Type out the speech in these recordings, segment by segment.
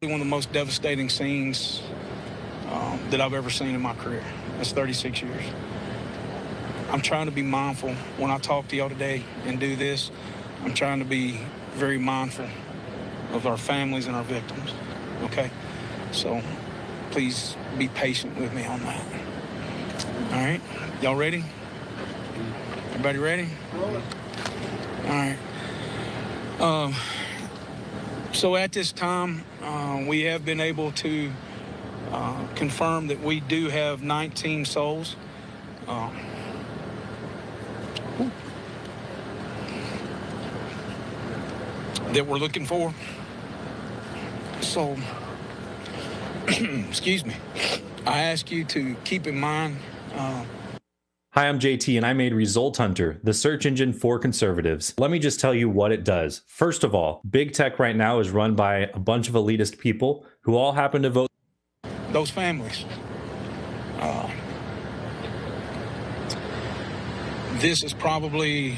One of the most devastating scenes that I've ever seen in my career. That's 36 years. I'm trying to be mindful when I talk to y'all today and do this. I'm trying to be very mindful of our families and our victims, okay? So please be patient with me on that. All right, y'all ready? Everybody ready? All right. So at this time, we have been able to confirm that we do have 19 souls. That we're looking for. So, excuse me, I ask you to keep in mind. Hi, I'm JT, and I made Result Hunter, the search engine for conservatives. Let me just tell you what it does. First of all, big tech right now is run by a bunch of elitist people who all happen to vote. Those families. This is probably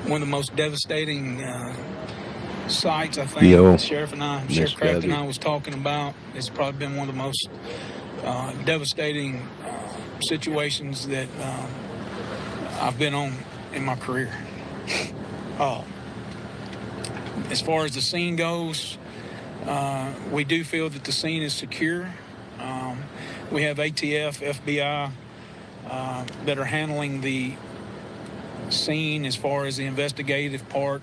one of the most devastating sights, I think. Sheriff Kraft and I was talking about. It's probably been one of the most devastating situations that I've been on in my career. As far as the scene goes, we do feel that the scene is secure. We have ATF, FBI that are handling the scene as far as the investigative part,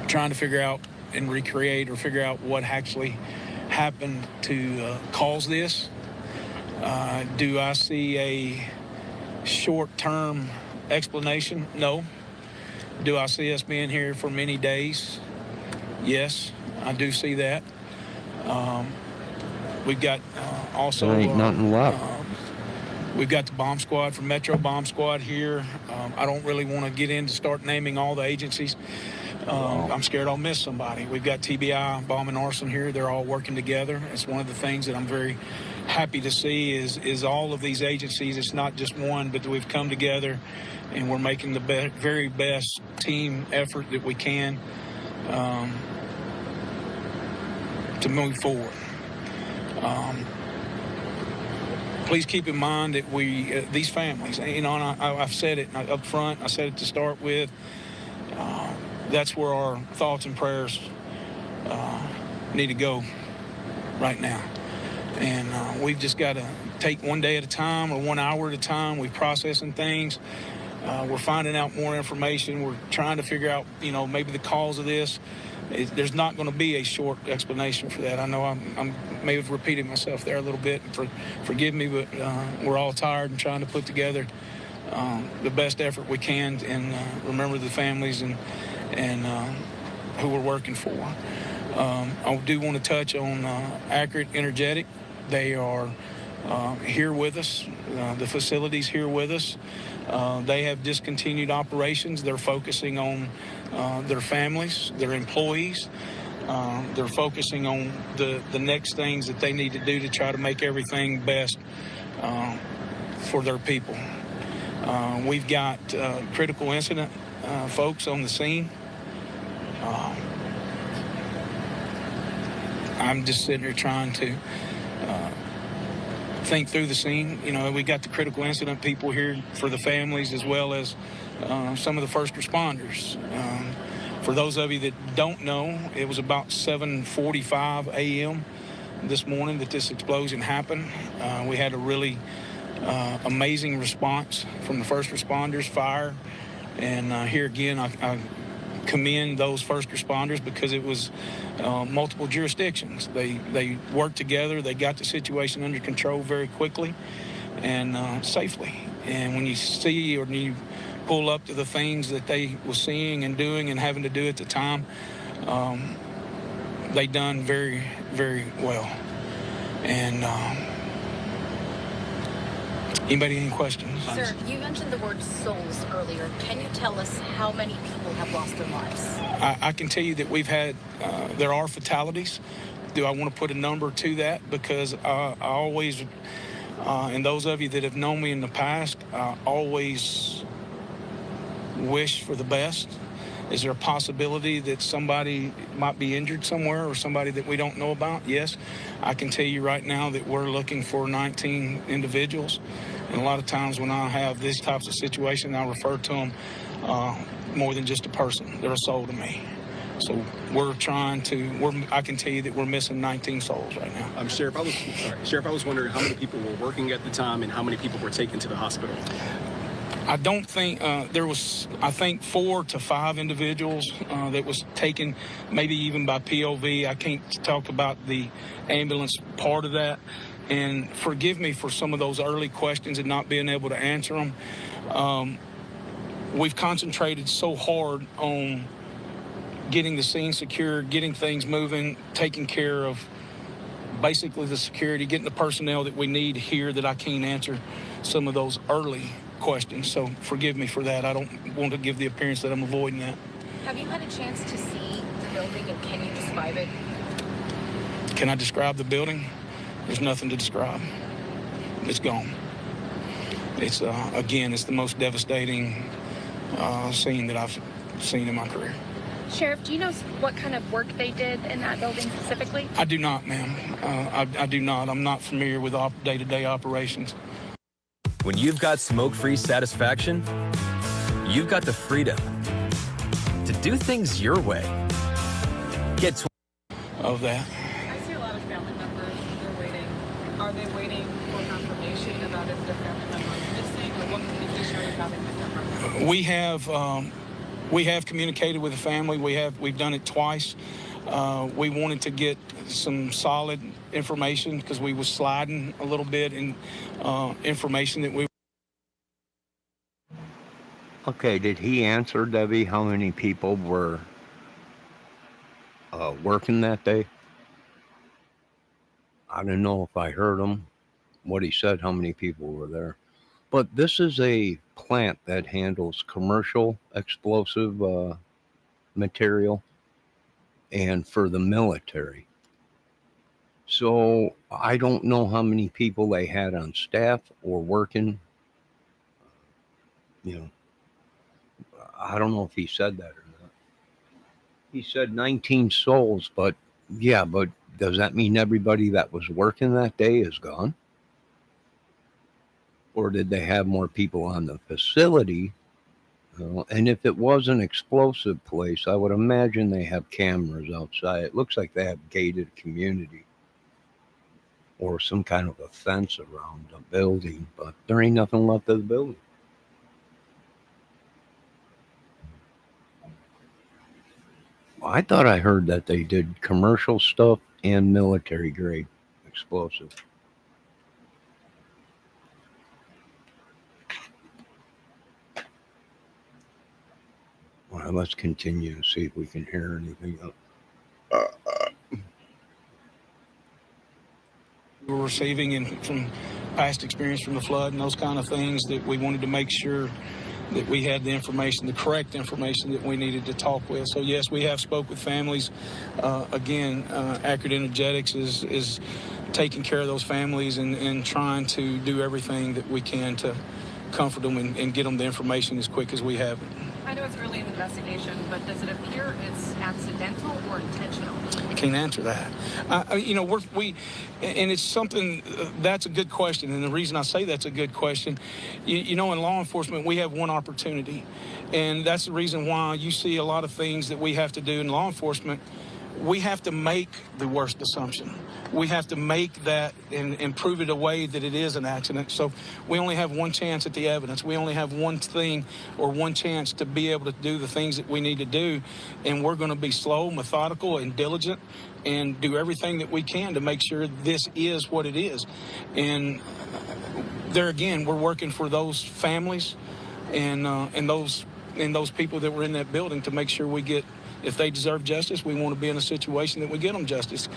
trying to figure out and recreate or figure out what actually happened to cause this. Do I see a short-term explanation? No. Do I see us being here for many days? Yes, I do see that. We've got also... There ain't nothing left. We've got the bomb squad from Metro Bomb Squad here. I don't really want to get in to start naming all the agencies. I'm scared I'll miss somebody. We've got TBI, Bomb and Arson here. They're all working together. It's one of the things that I'm very happy to see is all of these agencies. It's not just one, but we've come together and we're making the very best team effort that we can to move forward. Please keep in mind that these families, you know, and I've said it up front, I said it to start with, that's where our thoughts and prayers need to go right now. And we've just got to take one day at a time or 1 hour at a time. We're processing things. We're finding out more information. We're trying to figure out, you know, maybe the cause of this. There's not going to be a short explanation for that. I know I may have repeated myself there a little bit. Forgive me, but we're all tired and trying to put together the best effort we can and remember the families and who we're working for. I do want to touch on Accurate Energetic. They are here with us. The facility's here with us. They have discontinued operations. They're focusing on their families, their employees. They're focusing on the next things that they need to do to try to make everything best for their people. We've got critical incident folks on the scene. I'm just sitting here trying to think through the scene. You know, we got the critical incident people here for the families as well as some of the first responders. For those of you that don't know, it was about 7:45 a.m. this morning that this explosion happened. We had a really amazing response from the first responders, fire. And here again, I commend those first responders because it was multiple jurisdictions. They worked together. They got the situation under control very quickly and safely. And when you see or you pull up to the things that they were seeing and doing and having to do at the time, they done very, very well. And anybody any questions? Sir, you mentioned the word souls earlier. Can you tell us how many people have lost their lives? I can tell you that we've had, there are fatalities. Do I want to put a number to that? Because I always, and those of you that have known me in the past, I always wish for the best. Is there a possibility that somebody might be injured somewhere or somebody that we don't know about? Yes. I can tell you right now that we're looking for 19 individuals. And a lot of times when I have these types of situations, I refer to them more than just a person. They're a soul to me. So we're trying to, I can tell you that we're missing 19 souls right now. Sheriff, I was wondering how many people were working at the time and how many people were taken to the hospital. I don't think there was, I think 4 to 5 individuals that was taken, maybe even by POV. I can't talk about the ambulance part of that. And forgive me for some of those early questions and not being able to answer them. We've concentrated so hard on getting the scene secure, getting things moving, taking care of basically the security, getting the personnel that we need here, that I can't answer some of those early questions. So forgive me for that. I don't want to give the appearance that I'm avoiding that. Have you had a chance to see the building, and can you describe it? Can I describe the building? There's nothing to describe. It's gone. It's, again, it's the most devastating scene that I've seen in my career. Sheriff, do you know what kind of work they did in that building specifically? I do not, ma'am. I do not. I'm not familiar with day-to-day operations. When you've got smoke-free satisfaction, you've got the freedom to do things your way. Get of that. I see a lot of family members, they're waiting. Are they waiting for confirmation about if their family member is missing, or what communication are you having with them? We have communicated with the family. We've done it twice. We wanted to get some solid information because we were sliding a little bit in information that we. Okay, did he answer, Debbie, how many people were working that day? I don't know if I heard him, what he said, how many people were there. But this is a plant that handles commercial explosive material and for the military. So I don't know how many people they had on staff or working. You know, I don't know if he said that or not. He said 19 souls, but yeah, but does that mean everybody that was working that day is gone? Or did they have more people on the facility? And if it was an explosive place, I would imagine they have cameras outside. It looks like they have gated community or some kind of a fence around the building, but there ain't nothing left of the building. I thought I heard that they did commercial stuff and military grade explosive. Well, let's continue to see if we can hear anything else. We're receiving and from past experience from the flood and those kind of things, that we wanted to make sure that we had the information, the correct information that we needed to talk with. So yes, we have spoke with families. Again, Accurate Energetics is taking care of those families and trying to do everything that we can to comfort them and get them the information as quick as we have it. I know it's early in the investigation, but does it appear it's accidental or intentional? I can't answer that. And it's something, that's a good question. And the reason I say that's a good question, in law enforcement, we have one opportunity. And that's the reason why you see a lot of things that we have to do in law enforcement. We have to make the worst assumption. We have to make that and prove it away that it is an accident. So we only have one chance at the evidence. We only have one thing or one chance to be able to do the things that we need to do. And we're going to be slow, methodical, and diligent and do everything that we can to make sure this is what it is. And there again, we're working for those families and those people that were in that building to make sure we get, if they deserve justice, we want to be in a situation that we get them justice.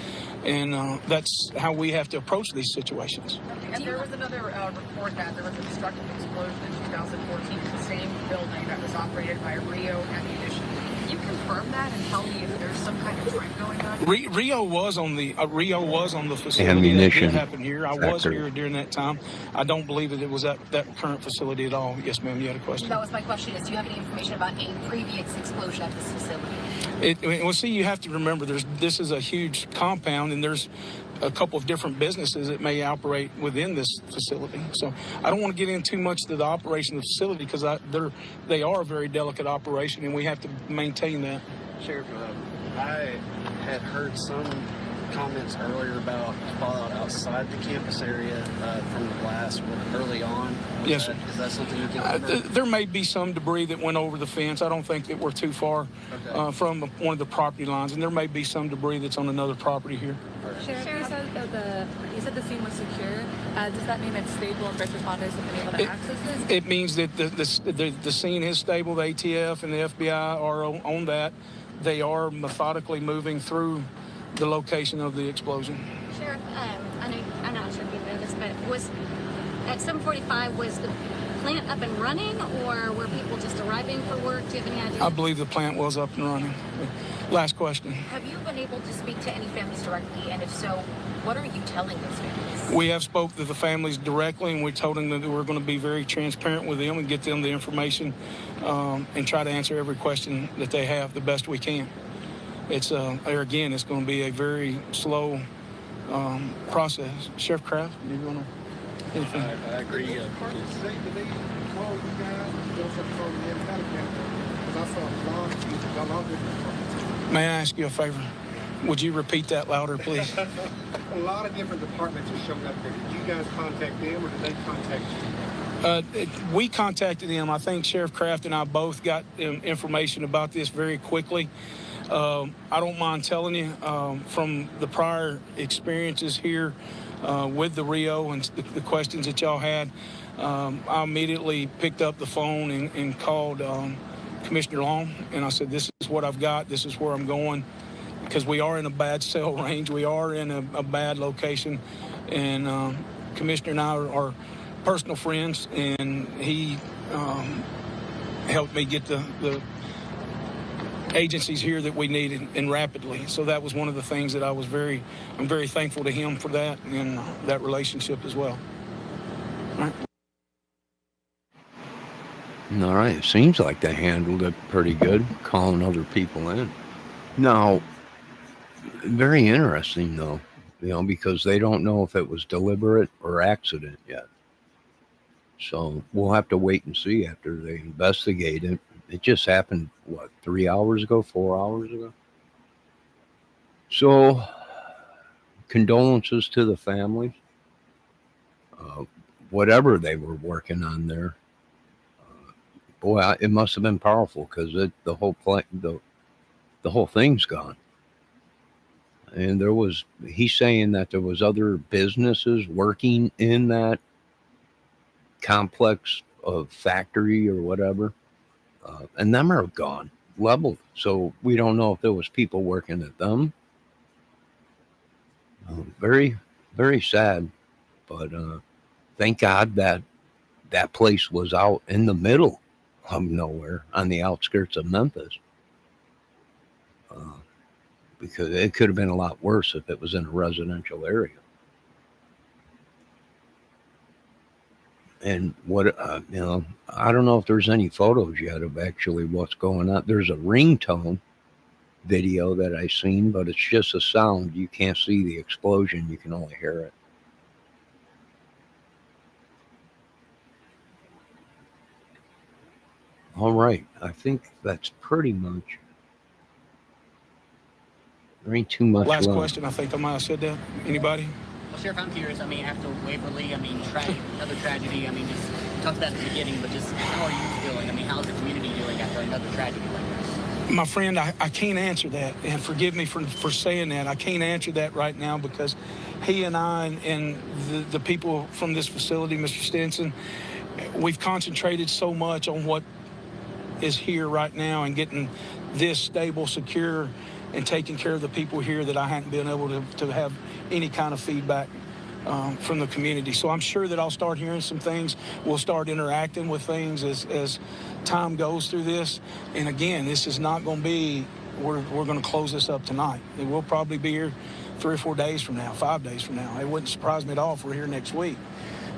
And that's how we have to approach these situations. Okay. And there was another report that there was a destructive explosion in 2014 in the same building that was operated by Rio Ammunition. Can you confirm confirm that and tell me if there's some kind of trend going on? Rio was on the facility Ammunition that did happen here. I was factory. here during that time. I don't believe that it was at that current facility at all. Yes, ma'am. You had a question. That was my question. Is do you have any information about a previous explosion at this facility? Well, see, you have to remember, this is a huge compound, and there's a couple of different businesses that may operate within this facility. So I don't want to get in too much to the operation of the facility because they are a very delicate operation, and we have to maintain that. Sheriff, I had heard some comments earlier about fallout outside the campus area from the blast early on. Yes, is that something you can remember? there may be some debris that went over the fence. I don't think that we're too far from one of the property lines, and there may be some debris that's on another property here. Sheriff, you said the scene was secure. Does that mean it's stable and first responders have been able to access it? It means that the scene is stable. The ATF and the FBI are on that. They are methodically moving through the location of the explosion. Sheriff, I'm not sure if you know this, but was at 7:45 was the plant up and running, or were people just arriving for work? Do you have any idea? I believe the plant was up and running. Last question. Have you been able to speak to any families directly, and if so, what are you telling those families? We have spoke to the families directly, and we told them that we're going to be very transparent with them and get them the information and try to answer every question that they have the best we can. It's again, it's going to be a very slow process. Sheriff Kraft, you want to? Anything? I agree. May I ask you a favor? Would you repeat that louder, please? A lot of different departments have shown up there. Did you guys contact them, or did they contact you? We contacted them. I think Sheriff Kraft and I both got information about this very quickly. I don't mind telling you from the prior experiences here with the Rio and the questions that y'all had, I immediately picked up the phone and called Commissioner Long, and I said, this is what I've got, this is where I'm going, because we are in a bad cell range, we are in a bad location, and Commissioner and I are personal friends, and he helped me get the agencies here that we needed and rapidly. So that was one of the things that I'm very thankful to him for that and that relationship as well. All right. All right, it seems like they handled it pretty good, calling other people in. Now, very interesting though, because they don't know if it was deliberate or accident yet. So we'll have to wait and see after they investigate it. It just happened, 3 hours ago, 4 hours ago? So, condolences to the families. Whatever they were working on there. Boy, it must have been powerful because the whole thing's gone. And he's saying that there was other businesses working in that complex of factory or whatever. And them are gone, leveled. So we don't know if there was people working at them. Very, very sad. But thank God that place was out in the middle of nowhere on the outskirts of Memphis. Because it could have been a lot worse if it was in a residential area. And I don't know if there's any photos yet of actually what's going on. There's a ringtone video that I seen, but it's just a sound. You can't see the explosion. You can only hear it. All right. I think that's pretty much. There ain't too much Last left. question. I think I might have said that. Anybody? Well, Sheriff, I'm curious. After Waverly, another tragedy. Just you talked about at the beginning, but just how are you feeling? How's the community doing after another tragedy like this? My friend, I can't answer that, and forgive me for saying that. I can't answer that right now because he and I and the people from this facility, Mr. Stinson, we've concentrated so much on what is here right now and getting this stable, secure, and taking care of the people here that I hadn't been able to have any kind of feedback from the community. So I'm sure that I'll start hearing some things. We'll start interacting with things as time goes through this. And again, this is not going to be we're going to close this up tonight. And we'll probably be here 3 or 4 days from now, 5 days from now. It wouldn't surprise me at all if we're here next week.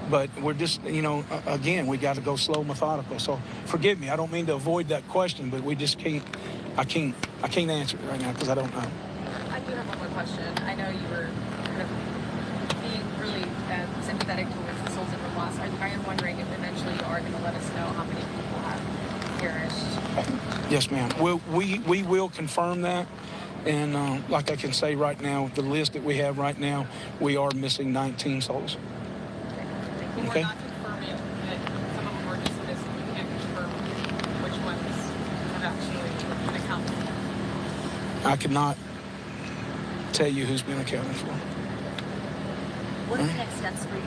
But we're just, again, we got to go slow, methodical. So forgive me, I don't mean to avoid that question, but we just can't. I can't answer it right now because I don't know. I do have one more question. I know you were kind of being really sympathetic towards the souls that were lost. I am wondering if eventually you are going to let us know how many people have perished. Yes, ma'am. We will confirm that. And like I can say right now, the list that we have right now, we are missing 19 souls. We're not confirming that some of them were dismissed. We can't confirm which ones have actually been accounted for. I could not tell you who's been accounted for. What are the next steps for you?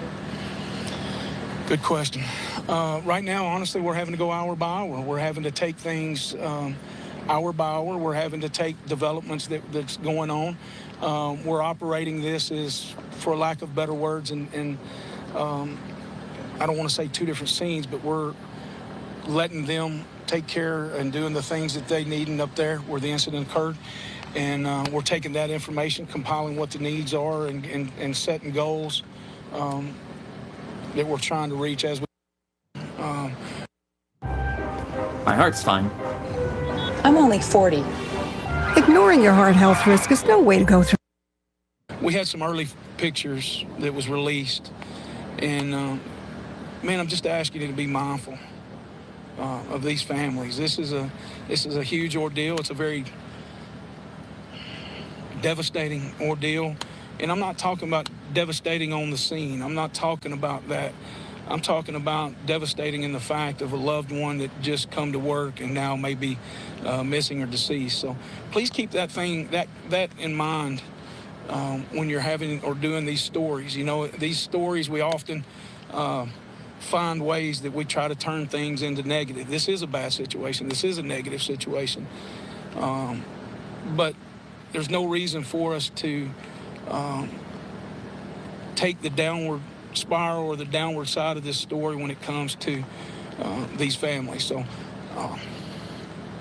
Good question. Right now, honestly, we're having to go hour by hour. We're having to take things hour by hour. We're having to take developments that's going on. We're operating this as, for lack of better words, and I don't want to say two different scenes, but we're letting them take care and doing the things that they need up there where the incident occurred. And we're taking that information, compiling what the needs are, and setting goals that we're trying to reach as we. My heart's fine. I'm only 40. Ignoring your heart health risk is no way to go through. We had some early pictures that was released, and man, I'm just asking you to be mindful of these families. This is a huge ordeal. It's a very devastating ordeal, and I'm not talking about devastating on the scene. I'm not talking about that. I'm talking about devastating in the fact of a loved one that just come to work and now may be missing or deceased. So please keep that in mind when you're having or doing these stories. These stories, we often find ways that we try to turn things into negative. This is a bad situation. This is a negative situation. But there's no reason for us to take the downward spiral or the downward side of this story when it comes to these families. So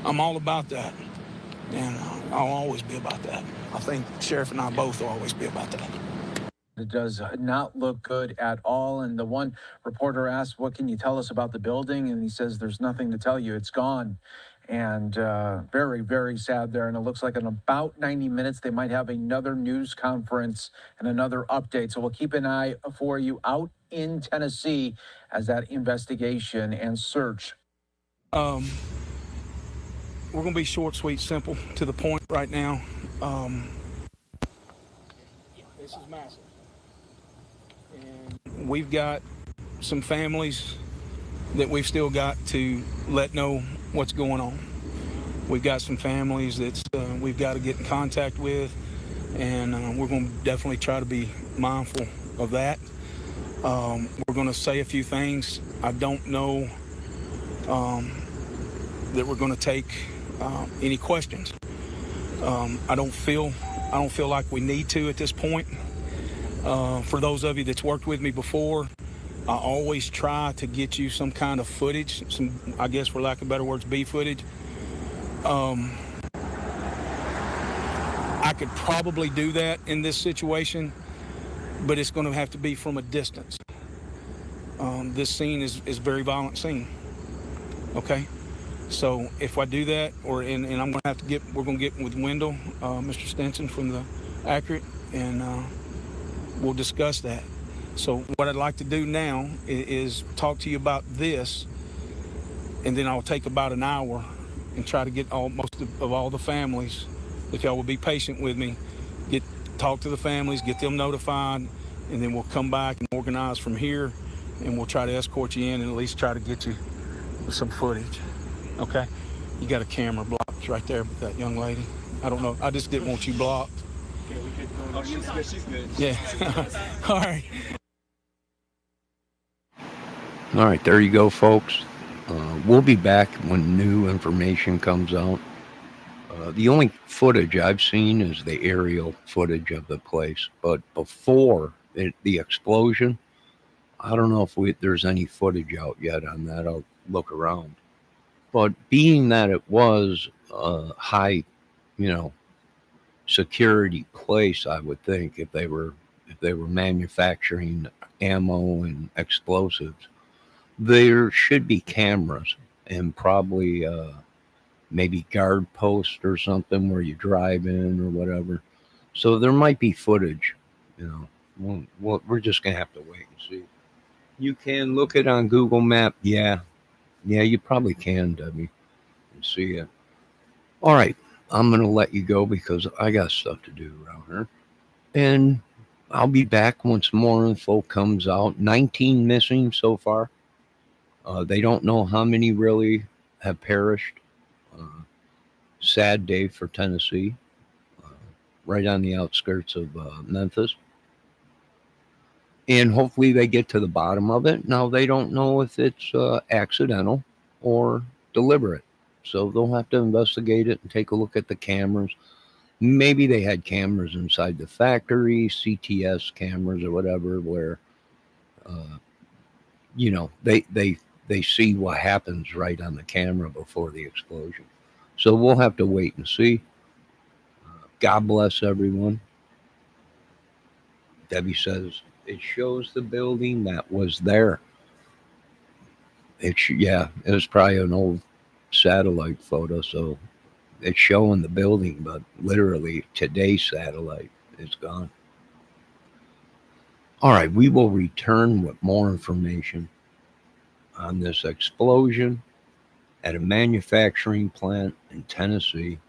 I'm all about that, and I'll always be about that. I think Sheriff and I both will always be about that. It does not look good at all. And the one reporter asked, what can you tell us about the building? And he says, there's nothing to tell you. It's gone. And very, very sad there. And it looks like in about 90 minutes, they might have another news conference and another update. So we'll keep an eye for you out in Tennessee as that investigation and search. We're going to be short, sweet, simple, to the point right now. This is massive. And we've got some families that we've still got to let know what's going on. We've got some families that we've got to get in contact with, and we're going to definitely try to be mindful of that. We're going to say a few things. I don't know that we're going to take any questions. I don't feel like we need to at this point. For those of you that's worked with me before, I always try to get you some kind of footage, some, I guess for lack of better words, B footage. I could probably do that in this situation, but it's going to have to be from a distance. This scene is a very violent scene. Okay, so if I do that, we're going to get with Wendell, Mr. Stinson from the Accurate, and we'll discuss that. So what I'd like to do now is talk to you about this, and then I'll take about an hour and try to get most of all the families, if y'all will be patient with me, talk to the families, get them notified, and then we'll come back and organize from here, and we'll try to escort you in and at least try to get you some footage. Okay? You got a camera blocked right there with that young lady. I don't know. I just didn't want you blocked. Oh, she's good. She's good. Yeah. All right. All right, there you go, folks. We'll be back when new information comes out. The only footage I've seen is the aerial footage of the place. But before the explosion, I don't know if there's any footage out yet on that. I'll look around. But being that it was a high you know, security place, I would think, if they were manufacturing ammo and explosives. There should be cameras and probably maybe guard posts or something where you drive in or whatever. So there might be footage, you know. We're just gonna have to wait and see. You can look it on Google Map. Yeah, you probably can, Debbie, and see it. All right, I'm gonna let you go because I got stuff to do around here, and I'll be back once more info comes out. 19 missing so far. They don't know how many really have perished. Uh, Sad day for Tennessee, uh, right on the outskirts of Memphis. And hopefully they get to the bottom of it. Now, they don't know if it's accidental or deliberate. So they'll have to investigate it and take a look at the cameras. Maybe they had cameras inside the factory, CTS cameras or whatever, where, they see what happens right on the camera before the explosion. So we'll have to wait and see. God bless everyone. Debbie says it shows the building that was there. It was probably an old satellite photo, so it's showing the building, but literally today's satellite is gone. All right, we will return with more information on this explosion at a manufacturing plant in Tennessee.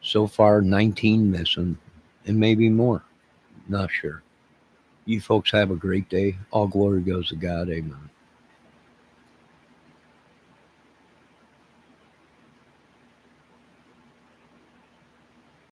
So far, 19 missing, and maybe more. Not sure. You folks have a great day. All glory goes to God. Amen.